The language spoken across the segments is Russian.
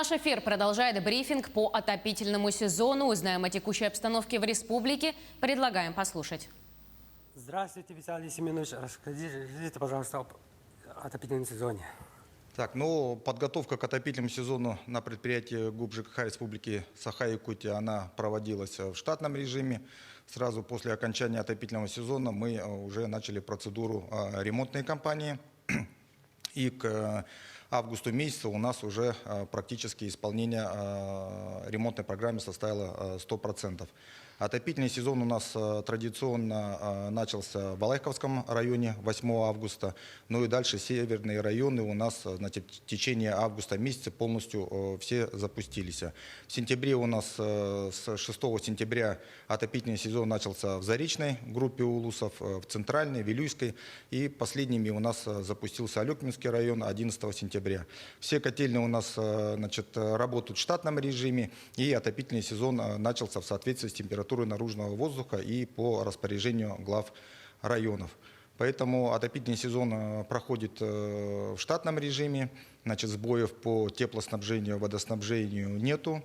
Наш эфир продолжает брифинг по отопительному сезону. Узнаем о текущей обстановке в республике. Предлагаем послушать. Здравствуйте, Виталий Семенович. Расскажите, пожалуйста, об отопительном сезоне. Подготовка к отопительному сезону на предприятии ГУП ЖКХ Республики Саха-Якутия, она проводилась в штатном режиме. Сразу после окончания отопительного сезона мы уже начали процедуру ремонтной кампании. И к августу месяца у нас уже практически исполнение ремонтной программы составило 100%. Отопительный сезон у нас традиционно начался в Балайковском районе 8 августа. Ну и дальше северные районы у нас, значит, в течение августа месяца полностью все запустились. В сентябре у нас с 6 сентября отопительный сезон начался в Заречной группе улусов, в Центральной, Вилюйской. И последними у нас запустился Алекминский район 11 сентября. Все котельные у нас, значит, работают в штатном режиме. И отопительный сезон начался в соответствии с температурой наружного воздуха и по распоряжению глав районов. Поэтому отопительный сезон проходит в штатном режиме. Значит, сбоев по теплоснабжению, водоснабжению нету.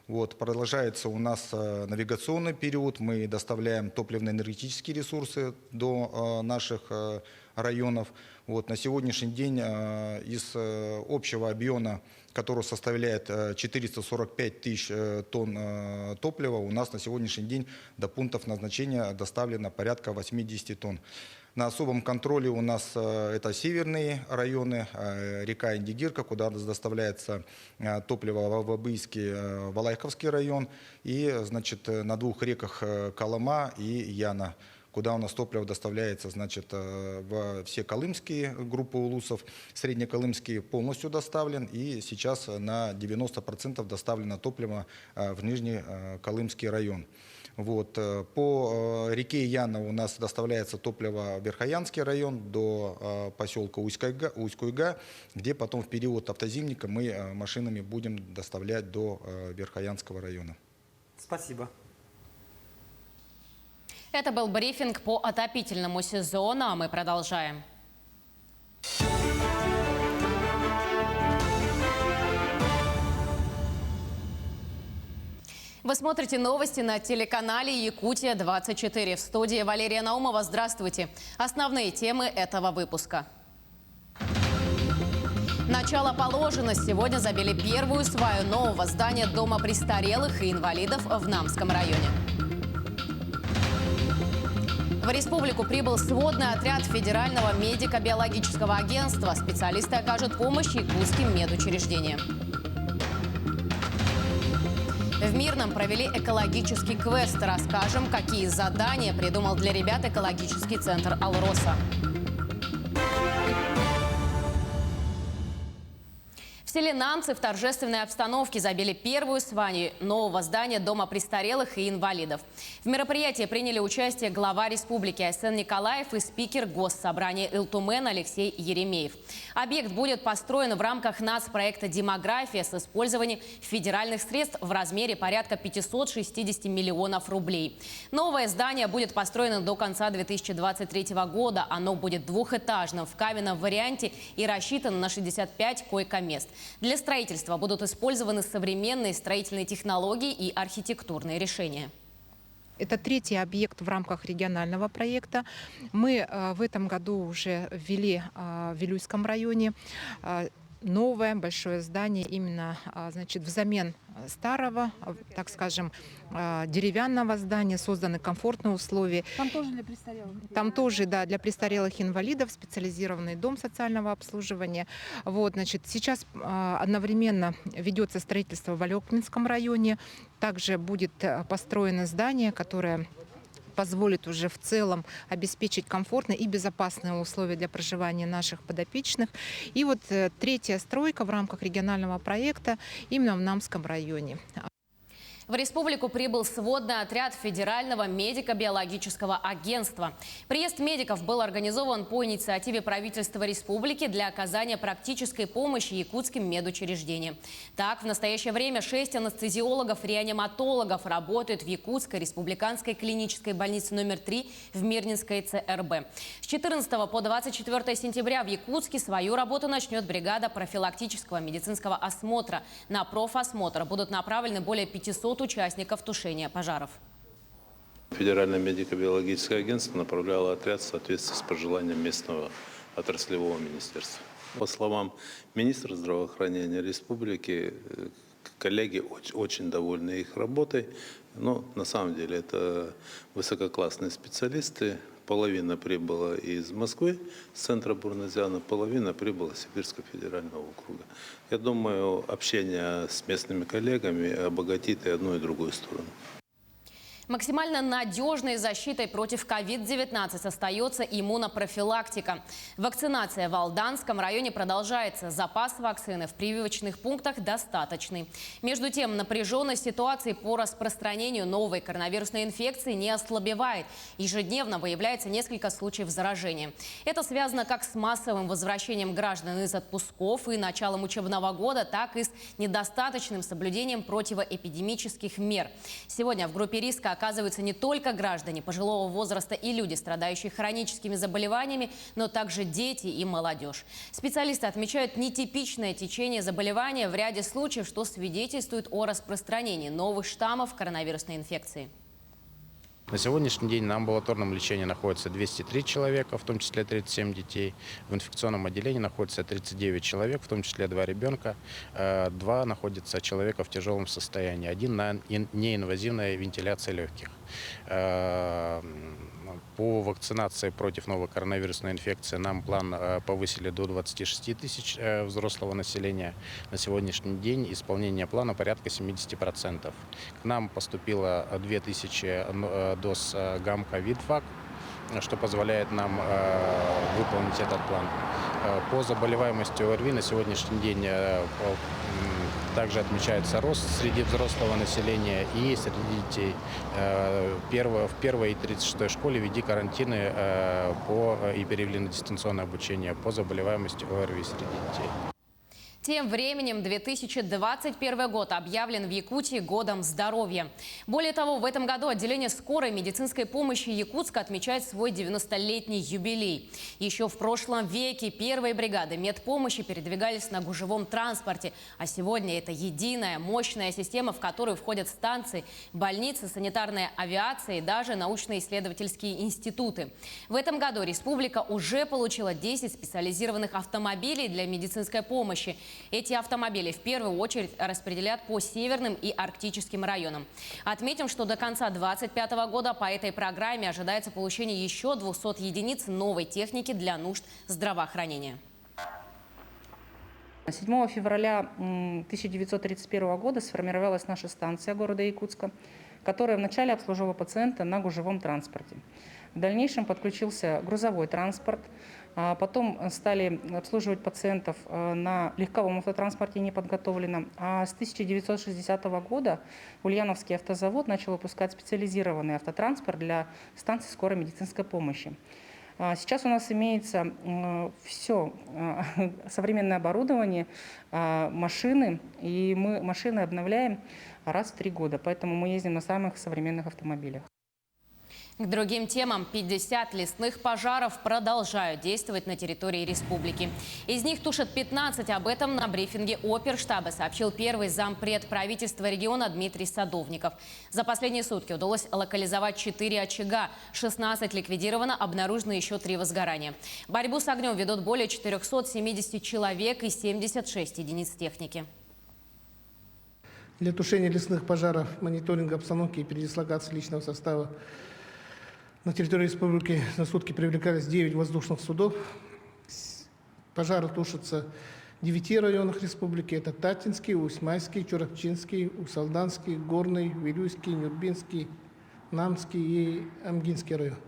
Продолжается у нас навигационный период. Мы доставляем топливно-энергетические ресурсы до наших районов. На сегодняшний день из общего объема, который составляет 445 тысяч тонн топлива, у нас на сегодняшний день до пунктов назначения доставлено порядка 80 тонн. На особом контроле у нас это северные районы, река Индигирка, куда доставляется топливо в Абыйский, Валайковский район, и, значит, на двух реках Колыма и Яна, куда у нас топливо доставляется, значит, во все колымские группы улусов. Среднеколымский полностью доставлен, и сейчас на 90% доставлено топливо в Нижний Колымский район. По реке Яна у нас доставляется топливо в Верхоянский район до поселка Усть-Куйга, где потом в период автозимника мы машинами будем доставлять до Верхоянского района. Спасибо. Это был брифинг по отопительному сезону, а мы продолжаем. Вы смотрите новости на телеканале «Якутия-24». В студии Валерия Наумова. Здравствуйте. Основные темы этого выпуска. Начало положено. Сегодня забили первую сваю нового здания Дома престарелых и инвалидов в Намском районе. В республику прибыл сводный отряд Федерального медико-биологического агентства. Специалисты окажут помощь якутским медучреждениям. В Мирном провели экологический квест. Расскажем, какие задания придумал для ребят экологический центр «Алроса». В селе Намцы в торжественной обстановке забили первую сваю нового здания Дома престарелых и инвалидов. В мероприятии приняли участие глава республики Айсен Николаев и спикер Госсобрания Илтумен Алексей Еремеев. Объект будет построен в рамках нацпроекта «Демография» с использованием федеральных средств в размере порядка 560 миллионов рублей. Новое здание будет построено до конца 2023 года. Оно будет двухэтажным в каменном варианте и рассчитано на 65 койко-мест. Для строительства будут использованы современные строительные технологии и архитектурные решения. Это третий объект в рамках регионального проекта. Мы в этом году уже ввели в Вилюйском районе новое большое здание, именно, значит, взамен старого, так скажем, деревянного здания, созданы комфортные условия. Там тоже для престарелых? Там тоже, да, для престарелых инвалидов специализированный дом социального обслуживания. Значит, сейчас одновременно ведется строительство в Алекминском районе. Также будет построено здание, которое позволит уже в целом обеспечить комфортные и безопасные условия для проживания наших подопечных. И третья стройка в рамках регионального проекта именно в Намском районе. В республику прибыл сводный отряд Федерального медико-биологического агентства. Приезд медиков был организован по инициативе правительства республики для оказания практической помощи якутским медучреждениям. Так, в настоящее время 6 анестезиологов-реаниматологов работают в Якутской республиканской клинической больнице номер 3 в Мирнинской ЦРБ. С 14 по 24 сентября в Якутске свою работу начнет бригада профилактического медицинского осмотра. На профосмотр будут направлены более 500 участников тушения пожаров. Федеральное медико-биологическое агентство направляло отряд в соответствии с пожеланием местного отраслевого министерства. По словам министра здравоохранения республики, коллеги очень довольны их работой. Но на самом деле это высококлассные специалисты. Половина прибыла из Москвы, с центра Бурназяна, половина прибыла из Сибирского федерального округа. Я думаю, общение с местными коллегами обогатит и одну, и другую сторону. Максимально надежной защитой против COVID-19 остается иммунопрофилактика. Вакцинация в Алданском районе продолжается. Запас вакцины в прививочных пунктах достаточный. Между тем, напряженность ситуации по распространению новой коронавирусной инфекции не ослабевает. Ежедневно выявляется несколько случаев заражения. Это связано как с массовым возвращением граждан из отпусков и началом учебного года, так и с недостаточным соблюдением противоэпидемических мер. Сегодня в группе риска оказываются не только граждане пожилого возраста и люди, страдающие хроническими заболеваниями, но также дети и молодежь. Специалисты отмечают нетипичное течение заболевания в ряде случаев, что свидетельствует о распространении новых штаммов коронавирусной инфекции. На сегодняшний день на амбулаторном лечении находится 203 человека, в том числе 37 детей. В инфекционном отделении находится 39 человек, в том числе 2 ребенка. 2 находятся человека в тяжелом состоянии, 1 на неинвазивной вентиляции легких. По вакцинации против новой коронавирусной инфекции нам план повысили до 26 тысяч взрослого населения. На сегодняшний день исполнение плана порядка 70%. К нам поступило 2000 доз гамма-ковид-фак, что позволяет нам выполнить этот план. По заболеваемости ОРВИ на сегодняшний день также отмечается рост среди взрослого населения и среди детей. В первой и 36-й школе ввели карантины и перевели на дистанционное обучение по заболеваемости ОРВИ среди детей. Тем временем 2021 год объявлен в Якутии годом здоровья. Более того, в этом году отделение скорой медицинской помощи Якутска отмечает свой 90-летний юбилей. Еще в прошлом веке первые бригады медпомощи передвигались на гужевом транспорте. А сегодня это единая, мощная система, в которую входят станции, больницы, санитарная авиация и даже научно-исследовательские институты. В этом году республика уже получила 10 специализированных автомобилей для медицинской помощи. Эти автомобили в первую очередь распределят по северным и арктическим районам. Отметим, что до конца 2025 года по этой программе ожидается получение еще 200 единиц новой техники для нужд здравоохранения. 7 февраля 1931 года сформировалась наша станция города Якутска, которая вначале обслуживала пациента на гужевом транспорте. В дальнейшем подключился грузовой транспорт, потом стали обслуживать пациентов на легковом автотранспорте неподготовленном. А с 1960 года Ульяновский автозавод начал выпускать специализированный автотранспорт для станций скорой медицинской помощи. Сейчас у нас имеется все современное оборудование, машины, и мы машины обновляем раз в 3 года, поэтому мы ездим на самых современных автомобилях. К другим темам. 50 лесных пожаров продолжают действовать на территории республики. Из них тушат 15. Об этом на брифинге оперштаба сообщил первый зампред правительства региона Дмитрий Садовников. За последние сутки удалось локализовать 4 очага, 16 ликвидировано, обнаружено еще 3 возгорания. Борьбу с огнем ведут более 470 человек и 76 единиц техники. Для тушения лесных пожаров, мониторинга обстановки и передислокации личного состава на территории республики за сутки привлекались 9 воздушных судов. Пожары тушатся в 9 районах республики. Это Татинский, Усть-Майский, Чурапчинский, Усалданский, Горный, Вилюйский, Нюрбинский, Намский и Амгинский район.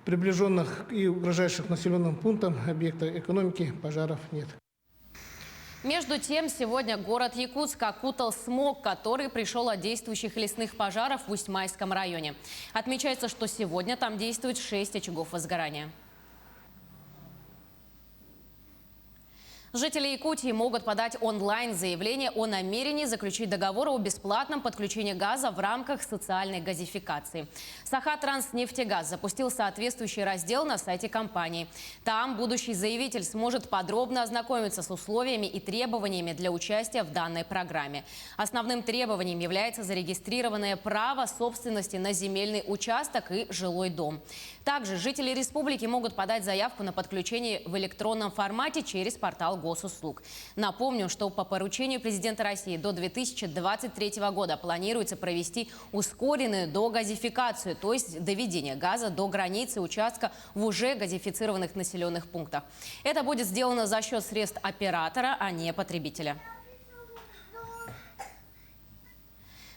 Приближенных и угрожающих населенным пунктам объекта экономики пожаров нет. Между тем, сегодня город Якутск окутал смог, который пришел от действующих лесных пожаров в Усть-Майском районе. Отмечается, что сегодня там действует 6 очагов возгорания. Жители Якутии могут подать онлайн-заявление о намерении заключить договор о бесплатном подключении газа в рамках социальной газификации. Сахатранснефтегаз запустил соответствующий раздел на сайте компании. Там будущий заявитель сможет подробно ознакомиться с условиями и требованиями для участия в данной программе. Основным требованием является зарегистрированное право собственности на земельный участок и жилой дом. Также жители республики могут подать заявку на подключение в электронном формате через портал госуслуг. Напомню, что по поручению президента России до 2023 года планируется провести ускоренную догазификацию, то есть доведение газа до границы участка в уже газифицированных населенных пунктах. Это будет сделано за счет средств оператора, а не потребителя.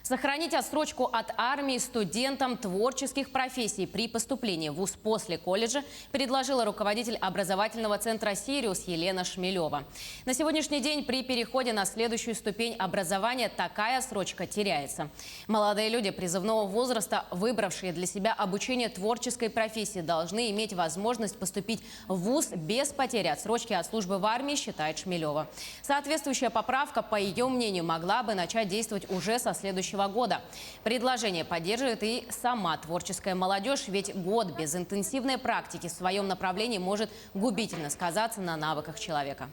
Сохранить отсрочку от армии студентам творческих профессий при поступлении в вуз после колледжа предложила руководитель образовательного центра «Сириус» Елена Шмелева. На сегодняшний день при переходе на следующую ступень образования такая отсрочка теряется. Молодые люди призывного возраста, выбравшие для себя обучение творческой профессии, должны иметь возможность поступить в вуз без потери отсрочки от службы в армии, считает Шмелева. Соответствующая поправка, по ее мнению, могла бы начать действовать уже со следующего года. Предложение поддерживает и сама творческая молодежь, ведь год без интенсивной практики в своем направлении может губительно сказаться на навыках человека.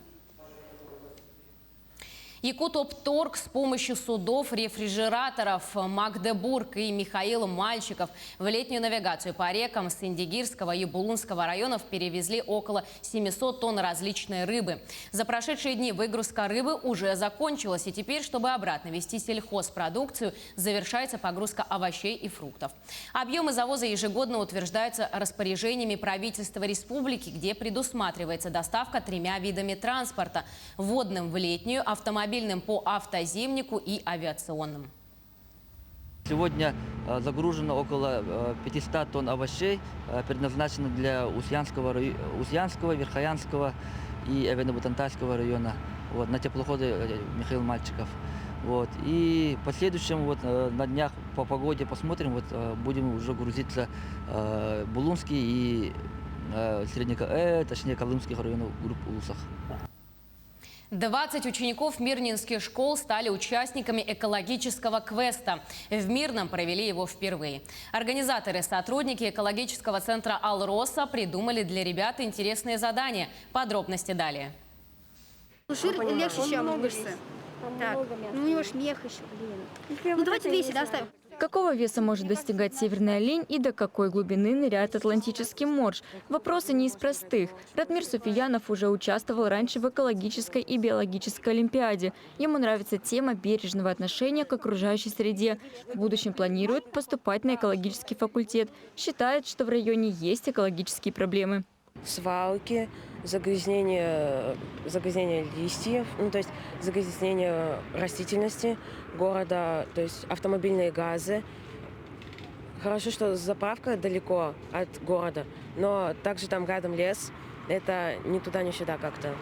Якутопторг с помощью судов, рефрижераторов Магдебург и Михаил Мальчиков в летнюю навигацию по рекам Синдигирского и Булунского районов перевезли около 700 тонн различной рыбы. За прошедшие дни выгрузка рыбы уже закончилась, и теперь, чтобы обратно везти сельхозпродукцию, завершается погрузка овощей и фруктов. Объемы завоза ежегодно утверждаются распоряжениями правительства республики, где предусматривается доставка 3 видами транспорта – водным в летнюю, автомобильным по автозимнику и авиационным. Сегодня загружено около 500 тонн овощей, предназначено для Узьянского, Верхоянского и Эвено-Бутантайского района. На теплоходы Михаил Мальчиков. И в последующем на днях по погоде посмотрим, будем уже грузиться Булунский и точнее Колымских районов групп Улусах. 20 учеников мирнинских школ стали участниками экологического квеста. В Мирном провели его впервые. Организаторы, сотрудники экологического центра «Алроса» придумали для ребят интересные задания. Подробности далее. Жир легче, чем мышцы. Так, у него ж мех еще, блин. Давайте 200 доставим. Какого веса может достигать северный олень и до какой глубины ныряет Атлантический морж? Вопросы не из простых. Радмир Суфиянов уже участвовал раньше в экологической и биологической олимпиаде. Ему нравится тема бережного отношения к окружающей среде. В будущем планирует поступать на экологический факультет. Считает, что в районе есть экологические проблемы. Свалки, загрязнение листьев, то есть загрязнение растительности города, то есть автомобильные газы. Хорошо, что заправка далеко от города, но также там рядом лес. Это ни туда, ни сюда как-то.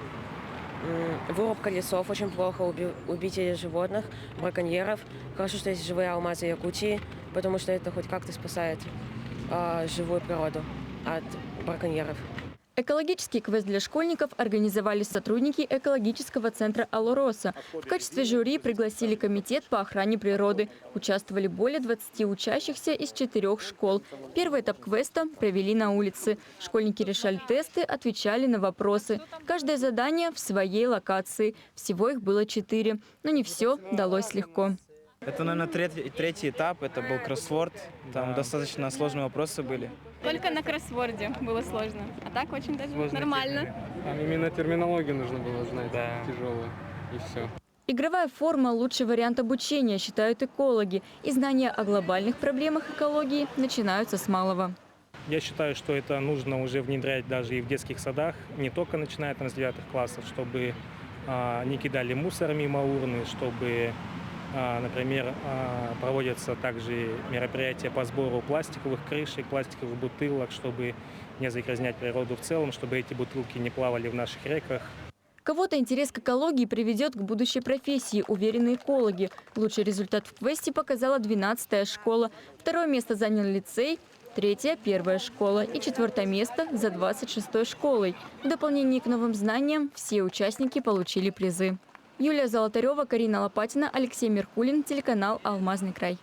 Вырубка лесов очень плохо, убитие животных, браконьеров. Хорошо, что есть живые алмазы Якутии, потому что это хоть как-то спасает живую природу от браконьеров. Экологический квест для школьников организовали сотрудники экологического центра «Алроса». В качестве жюри пригласили комитет по охране природы. Участвовали более 20 учащихся из 4 школ. Первый этап квеста провели на улице. Школьники решали тесты, отвечали на вопросы. Каждое задание в своей локации. Всего их было 4. Но не все далось легко. Это, наверное, третий этап. Это был кроссворд. Там достаточно сложные вопросы были. Только на кроссворде было сложно. А так очень даже нормально. Там именно терминологию нужно было знать, тяжелую, и все. Игровая форма – лучший вариант обучения, считают экологи. И знания о глобальных проблемах экологии начинаются с малого. Я считаю, что это нужно уже внедрять даже и в детских садах, не только начиная с 9 классов, чтобы не кидали мусор мимо урны, чтобы... Например, проводятся также мероприятия по сбору пластиковых крышек, пластиковых бутылок, чтобы не загрязнять природу в целом, чтобы эти бутылки не плавали в наших реках. Кого-то интерес к экологии приведет к будущей профессии, уверены экологи. Лучший результат в квесте показала 12-я школа. Второе место занял лицей, третье – первая школа и четвертое место за 26-й школой. В дополнение к новым знаниям все участники получили призы. Юлия Золотарева, Карина Лопатина, Алексей Меркулин, телеканал «Алмазный край».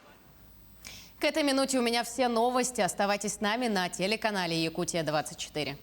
К этой минуте у меня все новости. Оставайтесь с нами на телеканале Якутия-24.